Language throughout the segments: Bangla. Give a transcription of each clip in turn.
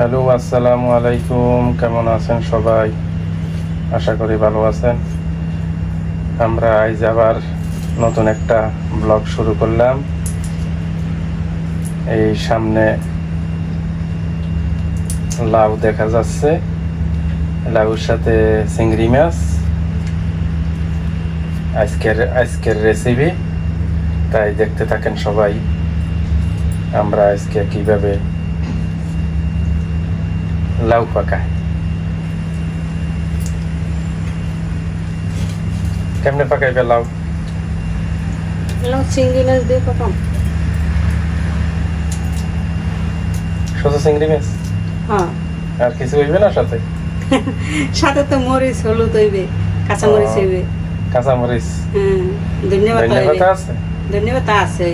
হ্যালো, আসসালামু আলাইকুম। কেমন আছেন সবাই? আশা করি ভালো আছেন। আমরা আজ আবার নতুন একটা ব্লগ শুরু করলাম। এই সামনে লাউ দেখা যাচ্ছে, লাউর সাথে চিংড়ি মাছ। আজকের রেসিপি, তাই দেখতে থাকেন সবাই। আমরা আজকে কিভাবে লাউ পাকায়, কেমনে পাকাইবে লাউ? চিংড়ি মাছ দিয়ে পাকাম। শুধু চিংড়ি মাছ? হ্যাঁ। আর কিছু হইবে না সাথে? সাথে তো মরিচ, হলুদ হইবে, কাঁচা মরিচ হইবে। কাঁচা মরিচ, ধন্যবাদ আছে। ধন্যবাদ আছে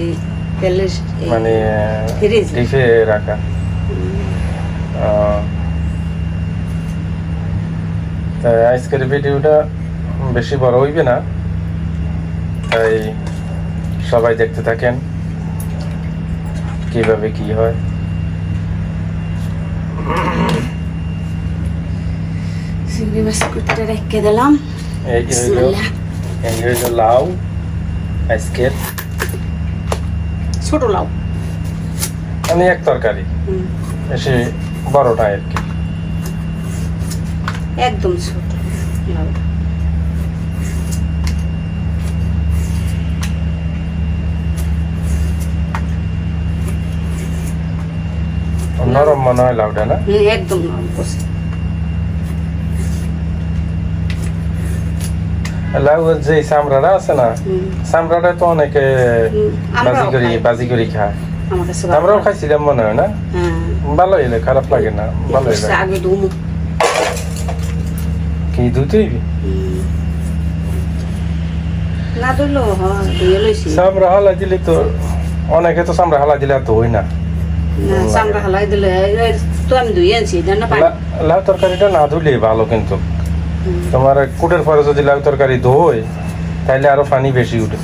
তেলে, মানে ডিপে রাখা। তাই আজকের ভিডিওটা বেশি বড় হইবে না, তাই সবাই দেখতে থাকেন কিভাবে কি হয়। চিংড়ি মাছ কুটে রেখে দিলাম। এই হইল লাউ, আজকের ছোট লাউ, মানে এক তরকারি, বেশি বড়টা আর কি, একদম ছোট লাউ। নরম মনে হয় লাউটা, না? একদম নরম করছে। লাউ যে চামড়াটা আছে না, চামড়াটা তো অনেকে বাজি করি খায়। আমরাও খাইছিলাম মনে হয়, না? ভালো হইলে, খারাপ লাগে না, ভালো হইলে। কি ধুতে হইবে? না ধুলো, ধুয়ে লইছি। চামড়া হালাই দিলে তো, অনেকে তো চামড়া হালাই দিলে তো হই না। চামড়া হালাই দিলে তো আমি ধুয়ে আনছি। লাউ তরকারিটা না ধুলে ভালো, কিন্তু তোমার কুটের পরে যদি লাউ তরকারি ধোয় তাহলে আরো পানি বেশি উঠে।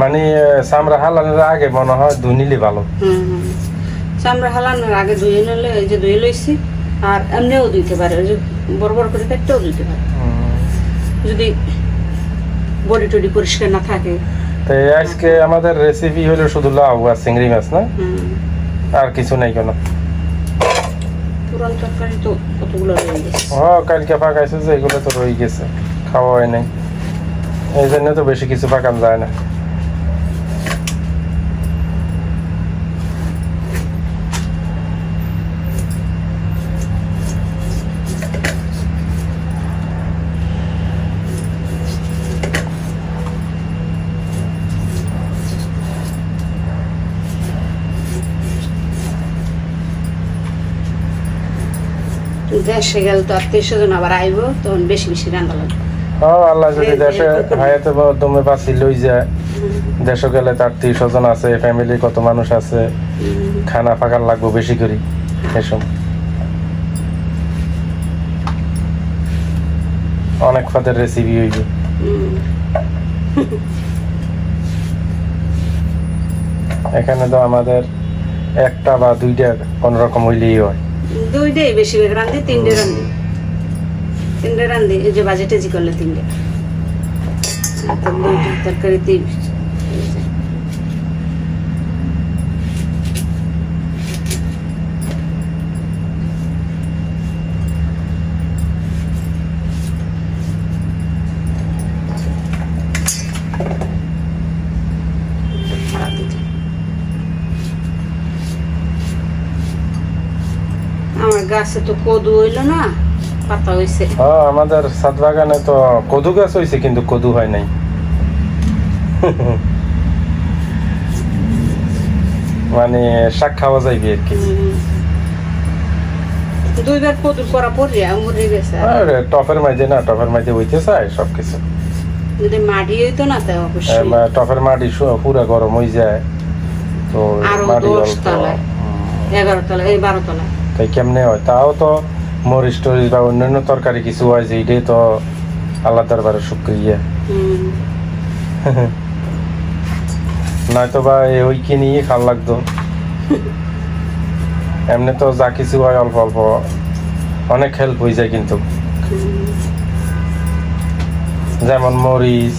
মানে চামড়া হালানোর আগে মনে হয় ধুই নিলে ভালো। চামড়া হালানোর আগে ধুয়ে নিলে, এই যে ধুয়ে লইছি, আর এমনিও ধুইতে পারে, ওই যে বড় বড় করে কাটতেও ধুইতে পারে, যদি বডি টডি পরিষ্কার না থাকে। তাই আজকে আমাদের রেসিপি হলো শুধু লাউ আর চিংড়ি মাছ, না? আর কিছু নাই কেন? পুরান তরকারি তো কতগুলো রয়ে গেছে। কালকে পাকাইছে যে, এগুলো তো রয়ে গেছে, খাওয়া হয় নাই, এই জন্য তো বেশি কিছু পাকানো যায় না। দেশে গেলে তো আত্মীয় স্বজন আবার আইব, তখন বেশি বেশি রান্না লাগবে। আল্লাহ যদি দেশে হায়াতে দমে বাঁচি লই যায়, দেশে গেলে তার আত্মীয় স্বজন আছে, ফ্যামিলি কত মানুষ আছে, খানা পাকার লাগবো বেশি করি। এসব অনেক ফাদের রেসিপি হইবে। এখানে তো আমাদের একটা বা দুইটা কোনরকম হইলেই হয়। দুইটাই বেশিরভাগ রান্ধি, তিনটে রান্ধি, এই যে বাজেটে জি করলে তিনটে তরকারিতে। আমার গাছে তো কদু হইলো না, পাতা হইছে। আমাদের ছাদ বাগানে তো কদু গাছ হইছে, কিন্তু কদু হয় নাই। মানে শাক খাওয়া যাইবে আর কি। দুইবার কদুর করা পড়ে মরে গেছে। টফের মাঝে হইতে চায় সবকিছু। যদি মাটি হইতো না, তাই অবশ্যই। টফের মাটি পুরা গরম হয়ে যায়, তো মাটি 10 তলায়, 11 তলায়, 12 তলায়। তাই কেমনে হয়? তাও তো মরিচ টরিচ বা অন্যান্য তরকারি কিছু হয় যে, এটাই তো আল্লাহ দরবারে শুকরিয়া। নয়তো বা ওই কিনিয়ে খাওয়া লাগতো। এমনি তো যা কিছু হয় অল্প অল্প অনেক হেল্প হয়ে যায় কিন্তু যেমন মরিচ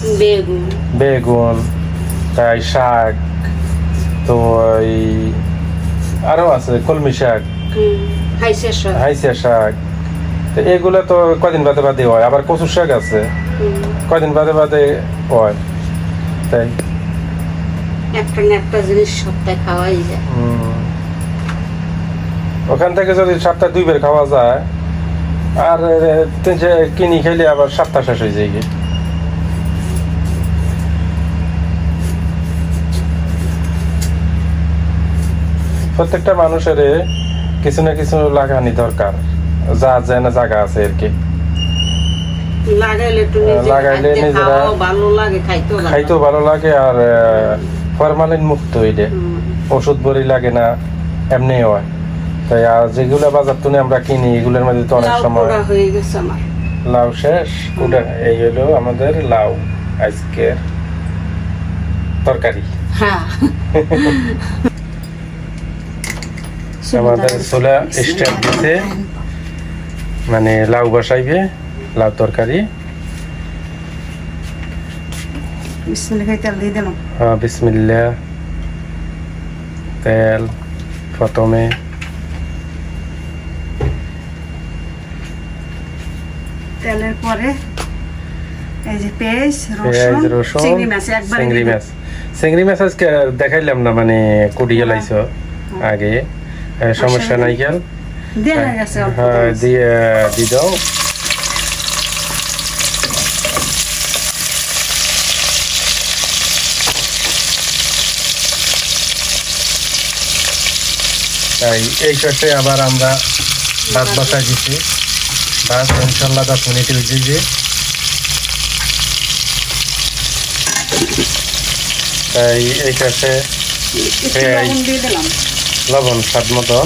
বেগুন তাই শাক তো এই আরো আছে কলমি শাক হাইসা শাক তো এগুলো তো কদিন বাদে বাদে হয় আবার কচুর শাক আছে কদিন বাদে বাদে হয় তাই একটা না একটা জিনিস সপ্তাহে খাওয়াই যায় ওখান থেকে যদি সপ্তাহে 2 বার খাওয়া যায় আর কিনি খেলে আবার সপ্তাহ শেষ হয়ে যায় প্রত্যেকটা মানুষের কিছু না কিছু লাগানি দরকার যা যায় না জায়গা আছে আর কি লাগাইলে নিজেরা খাইতেও ভালো লাগে আর ফরমালিন মুক্ত এটা ওষুধ বড়ি লাগে না এমনি হয় তাই আর যেগুলো বাজার থেকে আমরা কিনি এগুলোর মধ্যে তো অনেক সময় লাউ শেষ ওটা এই হলো আমাদের লাউ আজকের তরকারি আমাদের ছোলা স্টার্ট দিতে মানে লাউ বসাইবে লাউ তরকারি বিসমিল্লাহ তেল প্রথমে তেলের পরে এই যে পেঁয়াজ রসুন চিংড়ি মাছ আজকে দেখাইলাম না মানে কুড়িয়ে লাইছো আগে সমস্যা নাই খেয়াল দিয়ে দি দাও তাই এই শেষে আবার আমরা ভাত বসাই দিচ্ছি ভাত ইনশাল্লাহ 10 মিনিট ভিজিয়ে তাই এই শেষে লবণ স্বাদ মতন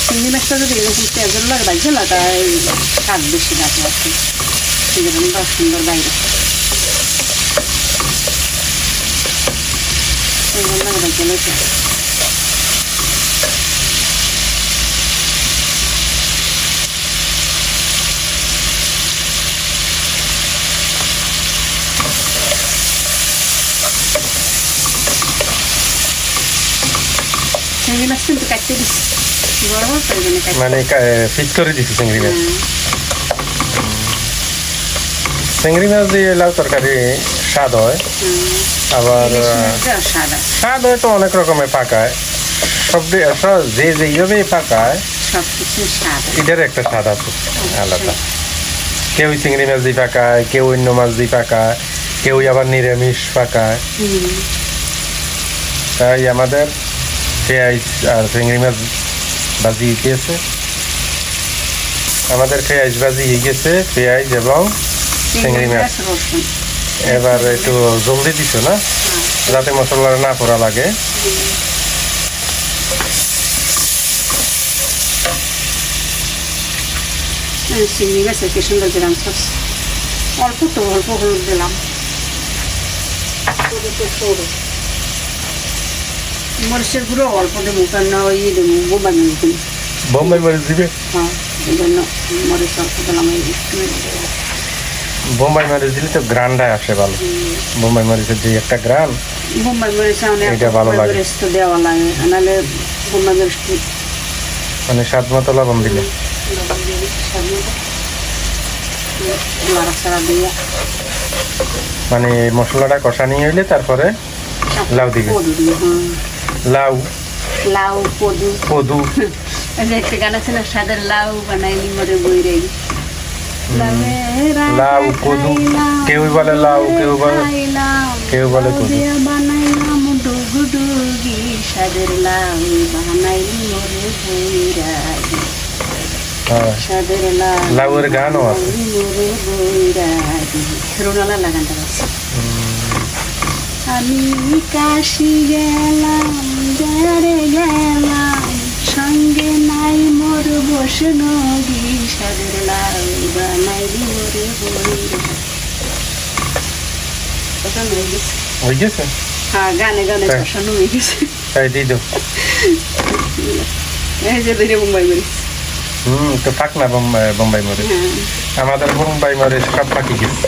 চিংড়ি মাছটা যদি এরকম পেঁয়াজের লাগে বাইছে না তাই স্বাদ বেশি লাগে আর কি সেজন্য সুন্দর বাইরে চিংড়ি মাছ কিন্তু কাটতে দিচ্ছি মানে ফিট করে দিচ্ছি চিংড়ি মাছ চিংড়ি মাছ দিয়ে লাউ তরকারি স্বাদ হয় আবার স্বাদ হয় তো অনেক রকমের পাকায় সব যে যেভাবে পাকায় এটার একটা স্বাদ আছে আলাদা কেউ চিংড়ি মাছ দিয়ে পাকায় কেউ অন্য মাছ দিয়ে পাকায় কেউ আবার নিরামিষ পাকায় তাই আমাদের পেঁয়াজ আর চিংড়ি মাছ ভাজি গিয়েছে আমাদের পেঁয়াজ ভাজি গেছে পেঁয়াজ এবং চিংড়ি মাছ এবার একটু জলদি দিছ না যাতে মশলা না পড়া লাগে চিংড়ি মাছের কি সুন্দর দিলাম অল্প তো অল্প হলুদ দিলাম মরিচের গুঁড়ো অল্প দেবো কেন ইয়ে দেবো বোম্বাই মরিচ দেবো বোম্বাই মরিচ দিবে হ্যাঁ এই জন্য মরিচ অল্প দিলাম বোম্বাই মরিচ দিলে তো গ্রানটা আসে ভালো বোম্বাই মরিচের যে একটা গ্রান বোম্বাই মরিচ এটা ভালো লাগে তো দেওয়া লাগে নাহলে বোম্বাই মরিচ মানে স্বাদ মতো লবণ দিলে মানে মশলাটা কষা নিয়ে এলে তারপরে লাউ দিবে লাউ লাউ পদু পদু একটা গান আছে না সাদের লাউ বানাইনি মরে বই রে লাউ কদু কেউ বলে লাউ কেউ বলে কদু বানাইলাম ডুগডুগি সাদের লাউ বানাইনি মরে বই রাগি সাদের লাউয়ের গানও আছে মরে বই রাগি রোনালা লাগানটা আছে আমি কাশি গেলাম যারে গেলাম সঙ্গে নাই মোর বসে নদী সাদের লাউ বানাইলি মোরে কষানো হয়ে গেছে। হয়ে গেছে? হ্যাঁ, গানে গানে কষানো হয়ে গেছে। তাই দিয়ে দাও। এই যে ধরে বোম্বাই মরিচ। তো থাক না বোম্বাই মরিচ, আমাদের বোম্বাই মরিচ সব পাকি গেছে।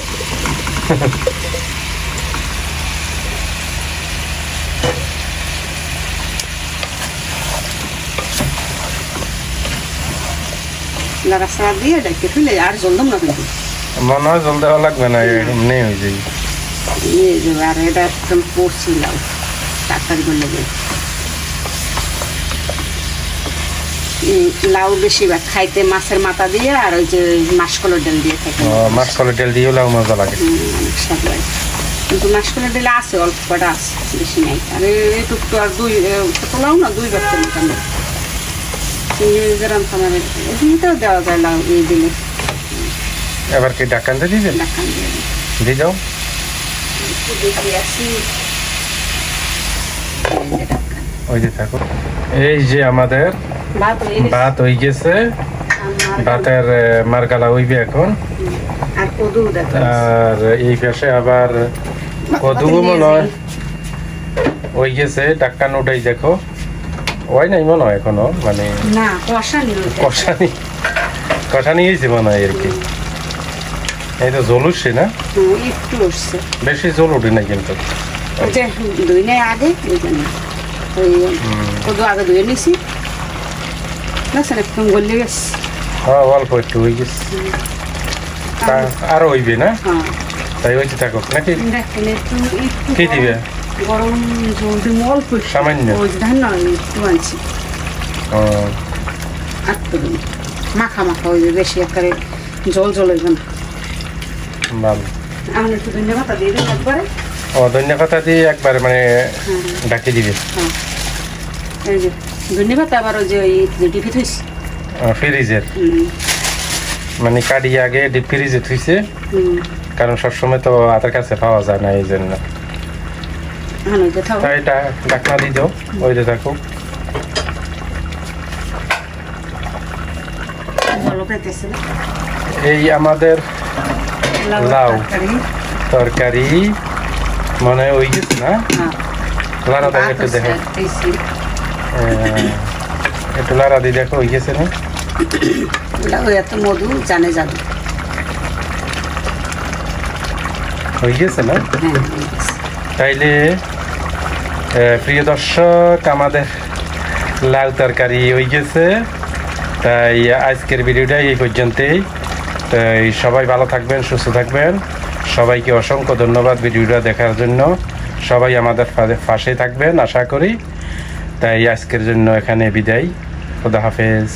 নাড়াচাড়া দিয়ে ডাইকে ফেলে আর জল দাম না কিন্তু মনে হয় জল দেওয়া লাগবে না, এমনি হয়ে যায়। আর এটা একদম পড়ছি লাউ তাড়াতাড়ি করলে লাউ বেশিরভাগ খাইতে মাছের মাথা দিয়ে আর ওই যে মাসকলের ডাল দিয়ে খাইতে। মাসকলের ডাল দিয়েও লাউ মজা লাগে, অনেক স্বাদ লাগে। কিন্তু মাসকলের ডালে আছে অল্প কটা আছে, বেশি নাই। আর এইটুকু তো আর লাউ না 2 বাচ্চার মতন গ্রাম খামার এদিকেও দেওয়া যায় লাউ এই দিলে। এবার কি ডাক্কানতে দিয়ে দেন? ডাক্কান দিয়ে যাও। দেখি আসি ওই যে থাকো। এই যে আমাদের ভাত হয়ে গেছে, ভাতের মারগালা হইবে এখন। আর এই পাশে আবার কদু মনে হয় হয়ে গেছে, ডাক্কান ওটাই দেখো। ওই নাই মনে হয় এখনো, মানে কষানি হয়েছে মনে হয় আর কি। এই তো জল উঠছে না, বেশি জল উঠে না কিন্তু। অল্প একটু হয়ে গেছে, আরো হইবে না? তাই হয়েছে থাকুক নাকি? কি দিবে? গরম জল দিব অল্প, সামান্য একটু আনছি। মাখা মাখা হইবে, বেশি একেবারে জল জল হইবে না। ভালো। এখন একটু ধনিয়া পাতা দিয়ে দেবো একবারে। ধনিয়া পাতা দিয়ে একবারে মানে ঢাকি দিবে। এই যে ধনিয়া পাতা আবার ওই যে ডিপে থইছি ফ্রিজের, মানে কাটিয়ে আগে ডিপ ফ্রিজে থইছে, কারণ সবসময় তো হাতের কাছে পাওয়া যায় না, এই জন্য। এটা ঢাকনা দিয়ে দাও, ওই যে থাকো। এই আমাদের লাউ তরকারি মনে হয় হয়ে গেছে না? লাড়া দিয়ে একটু দেখো, একটু লাড়া দিয়ে দেখো হয়ে গেছে না? এত মধু জানে যাবে, হয়ে গেছে না? তাইলে প্রিয় দর্শক, আমাদের লাউ তরকারি হয়ে গেছে। তাই আজকের ভিডিওটা এই পর্যন্তই। তাই সবাই ভালো থাকবেন, সুস্থ থাকবেন। সবাইকে অসংখ্য ধন্যবাদ ভিডিওটা দেখার জন্য। সবাই আমাদের পাশে থাকবেন আশা করি। তাই আজকের জন্য এখানে বিদায়। খোদা হাফেজ।